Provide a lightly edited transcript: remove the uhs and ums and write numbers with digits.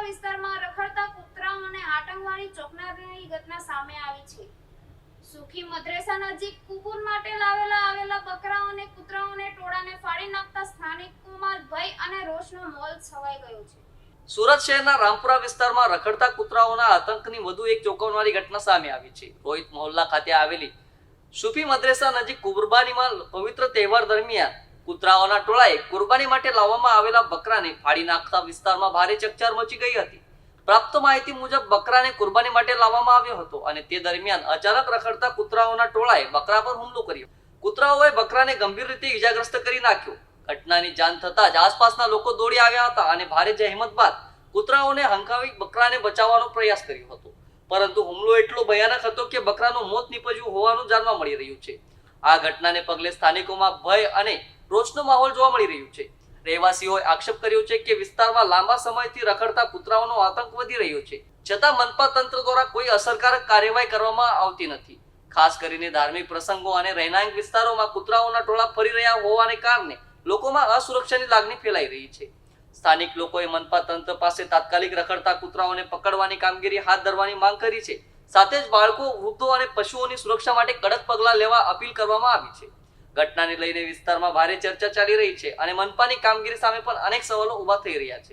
રામપુરા વિસ્તારમાં રખડતા કૂતરાઓને આતંકવાદી ચોંકાવનારી ઘટના સામે આવી છે. સુખી મદ્રેસા નજીક કુકુર માટે આવેલા બકરાઓને કૂતરાઓને ટોળાને ફાડી નાખતા સ્થાનિકોમાં ભય અને રોષનો માહોલ છવાઈ ગયો છે. સુરત શહેરના રામપુરા વિસ્તારમાં રખડતા કૂતરાઓના આતંકની વધુ એક ચોંકાવનારી ઘટના સામે આવી છે. રોહિત મોહલ્લા ખાતે આવેલી સુફી મદ્રેસા નજીક કુરબાનીમાં પવિત્ર તહેવાર દરમિયાન કૂતરાઓના ટોળાએ કુરબાની માટે લાવવામાં આવેલા બકરાને ફાડી નાખતા વિસ્તારમાં ભારે ચકચાર મચી ગઈ હતી. પ્રાપ્ત માહિતી મુજબ બકરાને કુરબાની માટે લાવવામાં આવ્યો હતો અને તે દરમિયાન અચાનક રખડતા કૂતરાઓના ટોળાએ બકરા પર હુમલો કર્યો. કૂતરાઓએ બકરાને ગંભીર રીતે ઈજાગ્રસ્ત કરી નાખ્યો. ઘટનાની જાણ થતાં જ આસપાસના લોકો દોડી આવ્યા હતા અને ભારે જહેમત બાદ કૂતરાઓને હંકાવી બકરાને બચાવવાનો પ્રયાસ કર્યો હતો. પરંતુ હુમલો એટલો ભયાનક હતો કે બકરાનું મોત નીપજ્યું હોવાનું જાણવા મળી રહ્યું છે. આ ઘટનાને પગલે સ્થાનિકોમાં ભય અને રોષનો માહોલ જોવા મળી રહ્યું છે. રહેવાસીઓએ આક્ષેપ કર્યો છે કે વિસ્તારમાં લાંબા સમયથી રખડતા કૂતરાઓનો આતંક વધી રહ્યો છે, છતાં મનપા તંત્ર દ્વારા કોઈ અસરકારક કાર્યવાહી કરવામાં આવતી નથી. ખાસ કરીને ધાર્મિક પ્રસંગો અને રહેણાંક વિસ્તારોમાં કૂતરાઓના ટોળા ફરી રહ્યા હોવાને કારણે લોકોમાં અસુરક્ષાની લાગણી ફેલાઈ રહી છે. સ્થાનિક લોકોએ મનપા તંત્ર પાસે તાત્કાલિક રખડતા કૂતરાઓને પકડવાની કામગીરી હાથ ધરવાની માંગ કરી છે. સાથે જ બાળકો, વૃદ્ધો અને પશુઓની સુરક્ષા માટે કડક પગલાં લેવા અપીલ કરવામાં આવી છે. ઘટનાને લઈને વિસ્તારમાં ભારે ચર્ચા ચાલી રહી છે અને મનપાની કામગીરી સામે પણ અનેક સવાલો ઉભા થઈ રહ્યા છે.